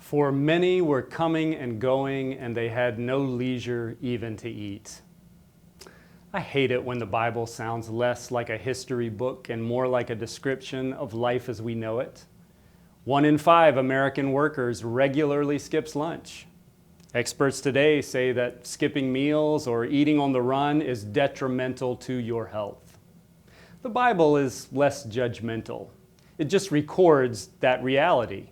For many were coming and going, and they had no leisure even to eat. I hate it when the Bible sounds less like a history book and more like a description of life as we know it. 1 in 5 American workers regularly skips lunch. Experts today say that skipping meals or eating on the run is detrimental to your health. The Bible is less judgmental. It just records that reality.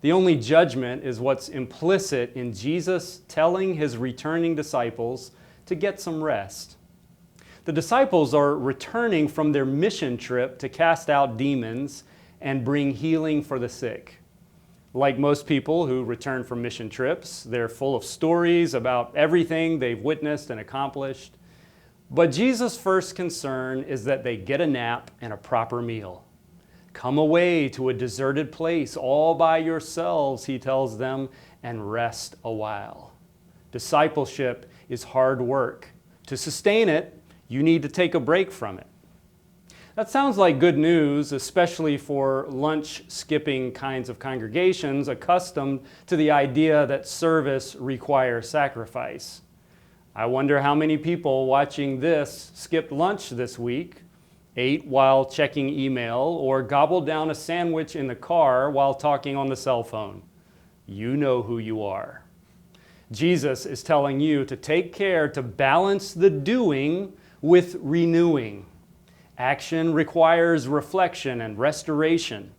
The only judgment is what's implicit in Jesus telling his returning disciples to get some rest. The disciples are returning from their mission trip to cast out demons and bring healing for the sick. Like most people who return from mission trips, they're full of stories about everything they've witnessed and accomplished. But Jesus' first concern is that they get a nap and a proper meal. Come away to a deserted place all by yourselves, he tells them, and rest a while. Discipleship is hard work. To sustain it, you need to take a break from it. That sounds like good news, especially for lunch-skipping kinds of congregations accustomed to the idea that service requires sacrifice. I wonder how many people watching this skipped lunch this week, ate while checking email, or gobbled down a sandwich in the car while talking on the cell phone. You know who you are. Jesus is telling you to take care to balance the doing with renewing. Action requires reflection and restoration.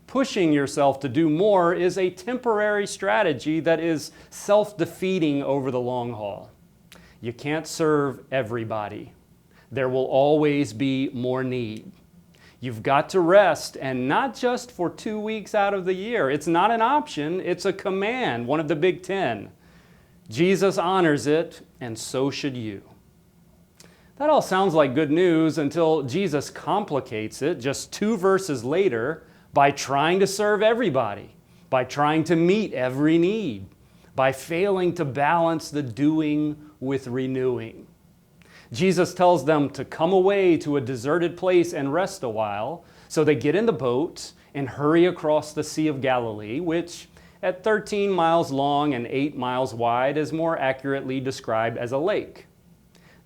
Pushing yourself to do more is a temporary strategy that is self-defeating over the long haul. You can't serve everybody. There will always be more need. You've got to rest, and not just for 2 weeks out of the year. It's not an option, it's a command, one of the Big Ten. Jesus honors it, and so should you. That all sounds like good news until Jesus complicates it just 2 verses later by trying to serve everybody, by trying to meet every need, by failing to balance the doing with renewing. Jesus tells them to come away to a deserted place and rest a while, so they get in the boat and hurry across the Sea of Galilee, which at 13 miles long and 8 miles wide is more accurately described as a lake.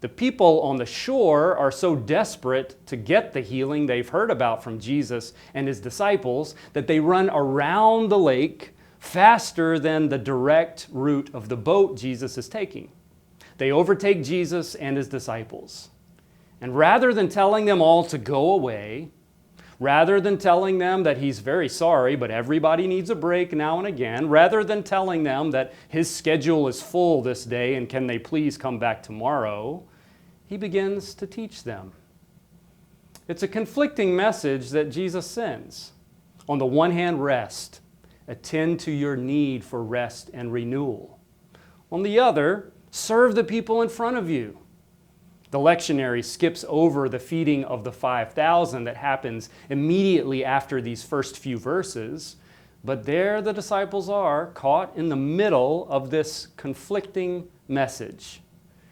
The people on the shore are so desperate to get the healing they've heard about from Jesus and his disciples that they run around the lake faster than the direct route of the boat Jesus is taking. They overtake Jesus and his disciples. And rather than telling them all to go away, rather than telling them that he's very sorry, but everybody needs a break now and again, rather than telling them that his schedule is full this day and can they please come back tomorrow, he begins to teach them. It's a conflicting message that Jesus sends. On the one hand, rest. Attend to your need for rest and renewal. On the other, serve the people in front of you. The lectionary skips over the feeding of the 5,000 that happens immediately after these first few verses, but there the disciples are caught in the middle of this conflicting message.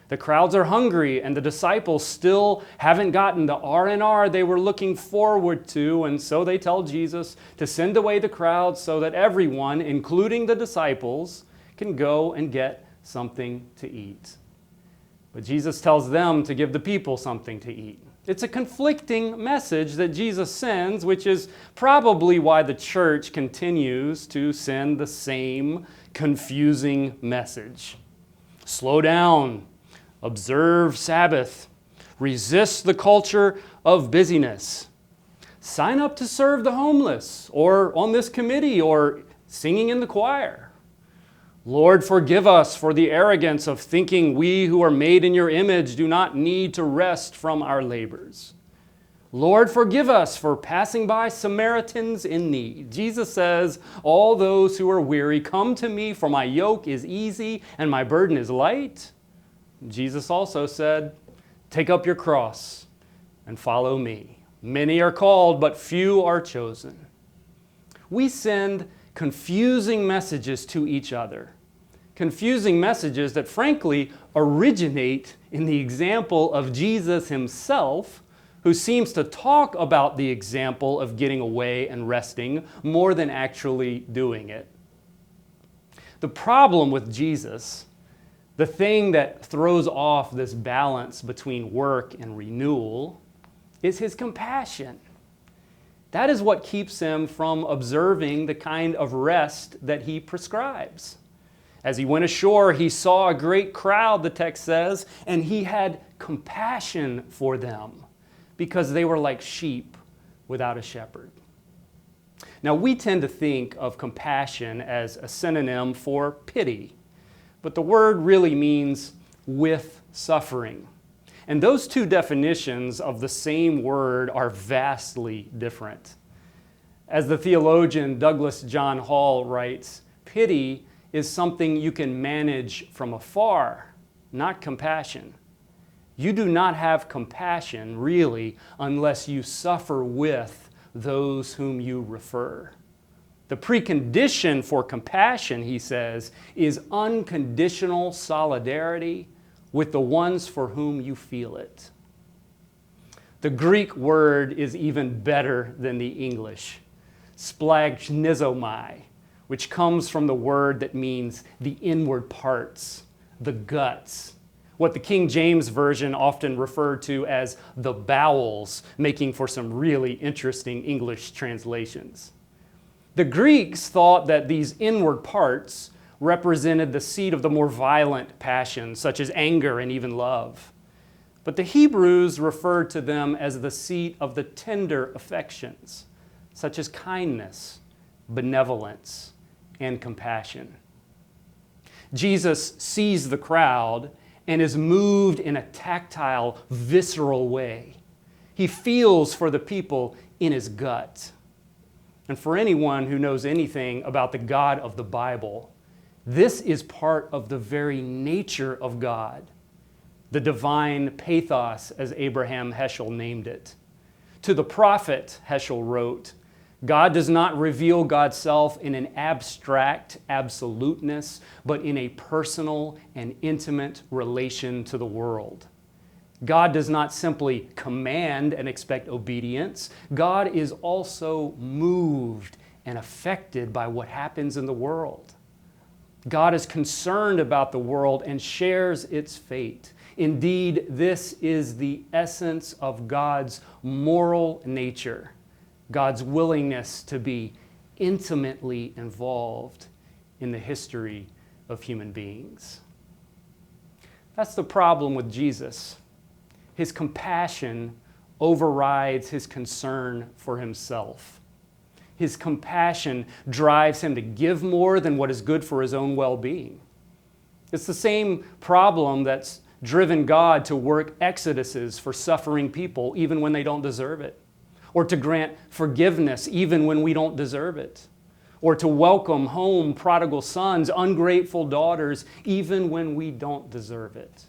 The crowds are hungry, and the disciples still haven't gotten the R&R they were looking forward to, and so they tell Jesus to send away the crowds so that everyone, including the disciples, can go and get something to eat. But Jesus tells them to give the people something to eat. It's a conflicting message that Jesus sends, which is probably why the church continues to send the same confusing message. Slow down. Observe Sabbath. Resist the culture of busyness. Sign up to serve the homeless, or on this committee, or singing in the choir. Lord, forgive us for the arrogance of thinking we who are made in your image do not need to rest from our labors. Lord, forgive us for passing by Samaritans in need. Jesus says, all those who are weary, come to me, for my yoke is easy and my burden is light. Jesus also said, take up your cross and follow me. Many are called, but few are chosen. We send confusing messages to each other. Confusing messages that frankly originate in the example of Jesus himself, who seems to talk about the example of getting away and resting more than actually doing it. The problem with Jesus, the thing that throws off this balance between work and renewal, is his compassion. That is what keeps him from observing the kind of rest that he prescribes. As he went ashore, he saw a great crowd, the text says, and he had compassion for them because they were like sheep without a shepherd. Now, we tend to think of compassion as a synonym for pity, but the word really means with suffering. And those two definitions of the same word are vastly different. As the theologian Douglas John Hall writes, pity is something you can manage from afar, not compassion. You do not have compassion, really, unless you suffer with those whom you refer. The precondition for compassion, he says, is unconditional solidarity with the ones for whom you feel it. The Greek word is even better than the English, splagchnizomai, which comes from the word that means the inward parts, the guts, what the King James Version often referred to as the bowels, making for some really interesting English translations. The Greeks thought that these inward parts represented the seat of the more violent passions, such as anger and even love. But the Hebrews referred to them as the seat of the tender affections, such as kindness, benevolence, and compassion. Jesus sees the crowd and is moved in a tactile, visceral way. He feels for the people in his gut. And for anyone who knows anything about the God of the Bible, this is part of the very nature of God, the divine pathos, as Abraham Heschel named it. To the prophet, Heschel wrote, God does not reveal God's self in an abstract absoluteness, but in a personal and intimate relation to the world. God does not simply command and expect obedience. God is also moved and affected by what happens in the world. God is concerned about the world and shares its fate. Indeed, this is the essence of God's moral nature, God's willingness to be intimately involved in the history of human beings. That's the problem with Jesus. His compassion overrides his concern for himself. His compassion drives him to give more than what is good for his own well-being. It's the same problem that's driven God to work exoduses for suffering people even when they don't deserve it, or to grant forgiveness even when we don't deserve it, or to welcome home prodigal sons, ungrateful daughters, even when we don't deserve it.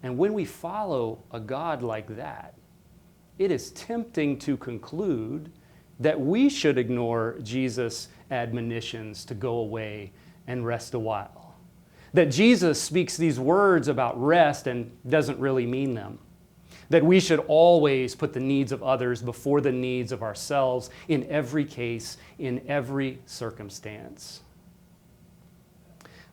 And when we follow a God like that, it is tempting to conclude that we should ignore Jesus' admonitions to go away and rest a while. That Jesus speaks these words about rest and doesn't really mean them. That we should always put the needs of others before the needs of ourselves in every case, in every circumstance.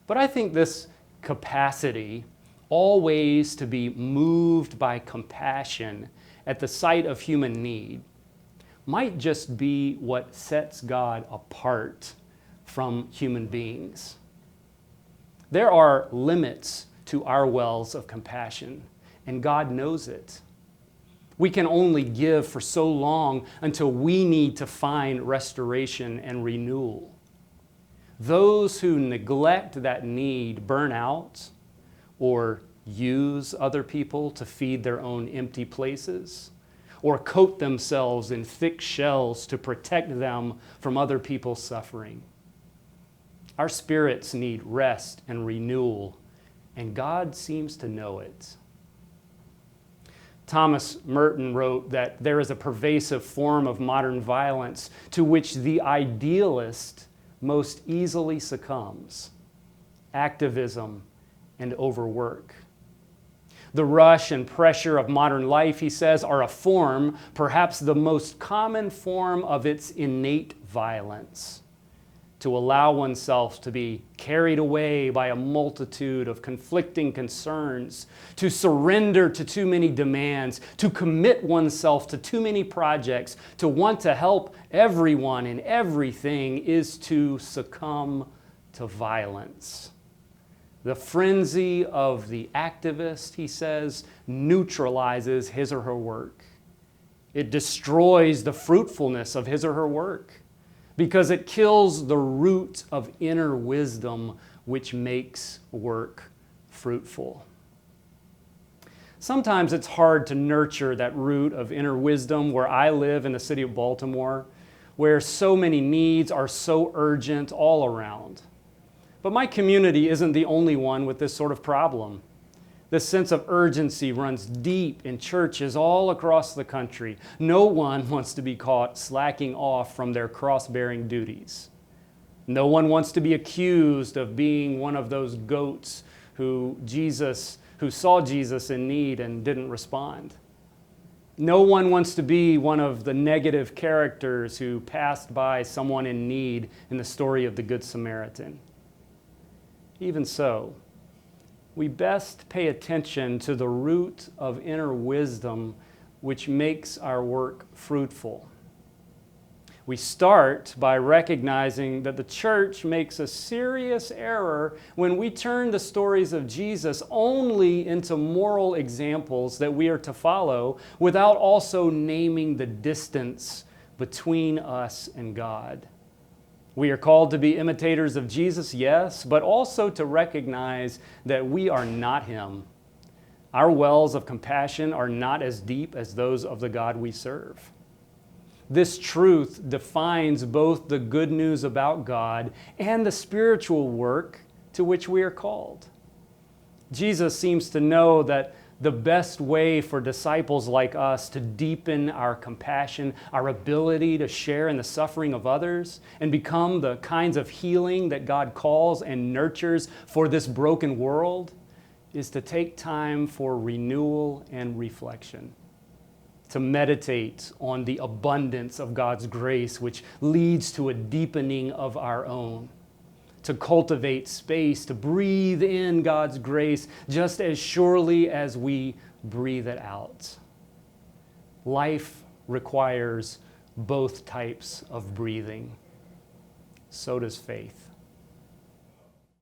But I think this capacity always to be moved by compassion at the sight of human need might just be what sets God apart from human beings. There are limits to our wells of compassion, and God knows it. We can only give for so long until we need to find restoration and renewal. Those who neglect that need burn out or use other people to feed their own empty places, or coat themselves in thick shells to protect them from other people's suffering. Our spirits need rest and renewal, and God seems to know it. Thomas Merton wrote that there is a pervasive form of modern violence to which the idealist most easily succumbs: activism and overwork. The rush and pressure of modern life, he says, are a form, perhaps the most common form of its innate violence. to allow oneself to be carried away by a multitude of conflicting concerns, to surrender to too many demands, to commit oneself to too many projects, to want to help everyone and everything is to succumb to violence. The frenzy of the activist, he says, neutralizes his or her work. It destroys the fruitfulness of his or her work, because it kills the root of inner wisdom, which makes work fruitful. Sometimes it's hard to nurture that root of inner wisdom where I live in the city of Baltimore, where so many needs are so urgent all around. But my community isn't the only one with this sort of problem. This sense of urgency runs deep in churches all across the country. No one wants to be caught slacking off from their cross-bearing duties. No one wants to be accused of being one of those goats who saw Jesus in need and didn't respond. No one wants to be one of the negative characters who passed by someone in need in the story of the Good Samaritan. Even so, we best pay attention to the root of inner wisdom which makes our work fruitful. We start by recognizing that the church makes a serious error when we turn the stories of Jesus only into moral examples that we are to follow without also naming the distance between us and God. We are called to be imitators of Jesus, yes, but also to recognize that we are not Him. Our wells of compassion are not as deep as those of the God we serve. This truth defines both the good news about God and the spiritual work to which we are called. Jesus seems to know that the best way for disciples like us to deepen our compassion, our ability to share in the suffering of others, and become the kinds of healing that God calls and nurtures for this broken world, is to take time for renewal and reflection, to meditate on the abundance of God's grace, which leads to a deepening of our own, to cultivate space, to breathe in God's grace just as surely as we breathe it out. Life requires both types of breathing. So does faith.